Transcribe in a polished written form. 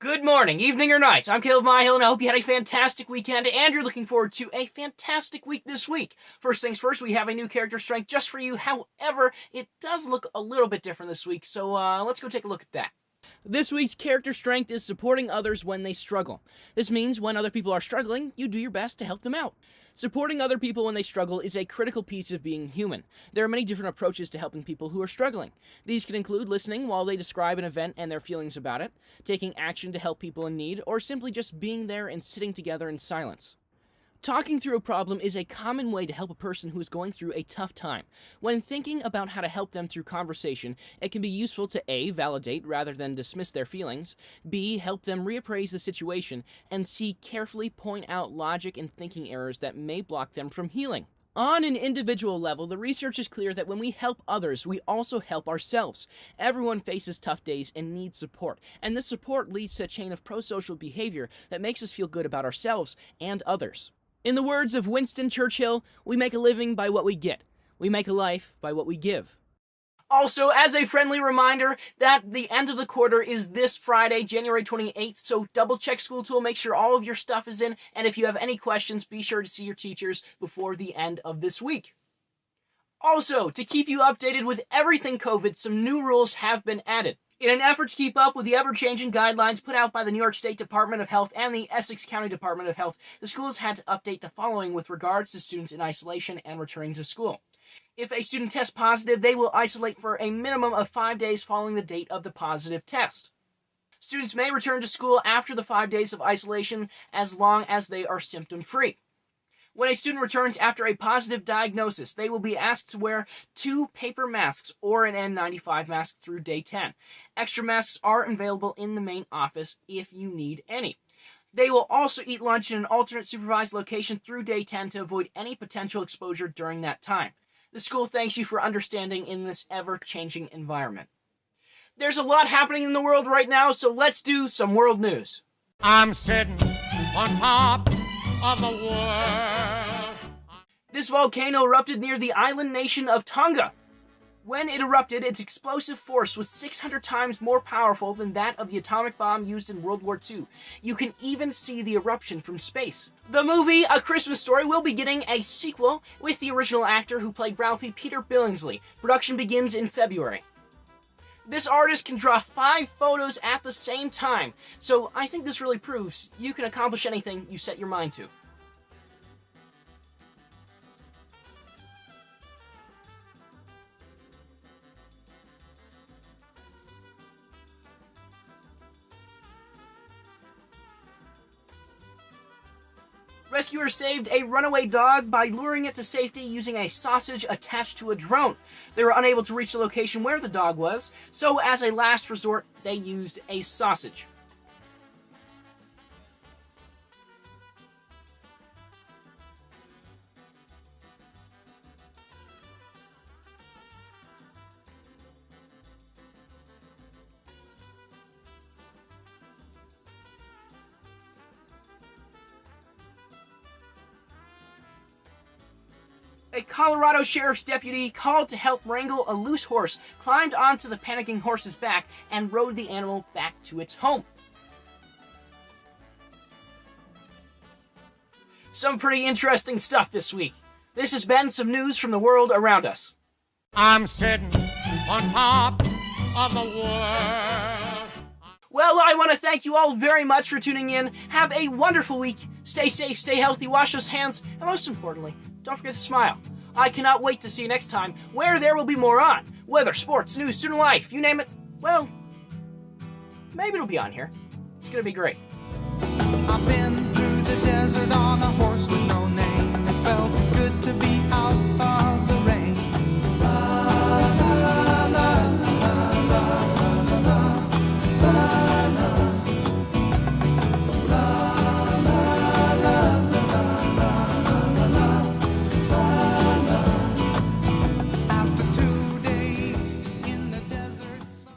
Good morning, evening, or night. I'm Caleb Myhill, and I hope you had a fantastic weekend, and you're looking forward to a fantastic week this week. First things first, we have a new character strength just for you. However, it does look a little bit different this week, so let's go take a look at that. This week's character strength is supporting others when they struggle. This means when other people are struggling, you do your best to help them out. Supporting other people when they struggle is a critical piece of being human. There are many different approaches to helping people who are struggling. These can include listening while they describe an event and their feelings about it, taking action to help people in need, or simply just being there and sitting together in silence. Talking through a problem is a common way to help a person who is going through a tough time. When thinking about how to help them through conversation, it can be useful to A. validate rather than dismiss their feelings, B. help them reappraise the situation, and C. carefully point out logic and thinking errors that may block them from healing. On an individual level, the research is clear that when we help others, we also help ourselves. Everyone faces tough days and needs support, and this support leads to a chain of pro-social behavior that makes us feel good about ourselves and others. In the words of Winston Churchill, we make a living by what we get. We make a life by what we give. Also, as a friendly reminder, that the end of the quarter is this Friday, January 28th, so double check School Tool, make sure all of your stuff is in, and if you have any questions, be sure to see your teachers before the end of this week. Also, to keep you updated with everything COVID, some new rules have been added. In an effort to keep up with the ever-changing guidelines put out by the New York State Department of Health and the Essex County Department of Health, the schools had to update the following with regards to students in isolation and returning to school. If a student tests positive, they will isolate for a minimum of 5 days following the date of the positive test. Students may return to school after the 5 days of isolation as long as they are symptom-free. When a student returns after a positive diagnosis, they will be asked to wear 2 paper masks or an N95 mask through day 10. Extra masks are available in the main office if you need any. They will also eat lunch in an alternate supervised location through day 10 to avoid any potential exposure during that time. The school thanks you for understanding in this ever-changing environment. There's a lot happening in the world right now, so let's do some world news. I'm sitting on top of the world. This volcano erupted near the island nation of Tonga. When it erupted, its explosive force was 600 times more powerful than that of the atomic bomb used in World War II. You can even see the eruption from space. The movie A Christmas Story will be getting a sequel with the original actor who played Ralphie, Peter Billingsley. Production begins in February. This artist can draw 5 photos at the same time, so I think this really proves you can accomplish anything you set your mind to. Rescuers saved a runaway dog by luring it to safety using a sausage attached to a drone. They were unable to reach the location where the dog was, so as a last resort, they used a sausage. A Colorado sheriff's deputy called to help wrangle a loose horse, climbed onto the panicking horse's back, and rode the animal back to its home. Some pretty interesting stuff this week. This has been some news from the world around us. I'm sitting on top of the world. Well, I want to thank you all very much for tuning in. Have a wonderful week. Stay safe, stay healthy, wash those hands, and most importantly, don't forget to smile. I cannot wait to see you next time, where there will be more on. Weather, sports, news, student life, you name it. Well, maybe it'll be on here. It's going to be great. I've been through the desert on a horse with no name. It felt good to be out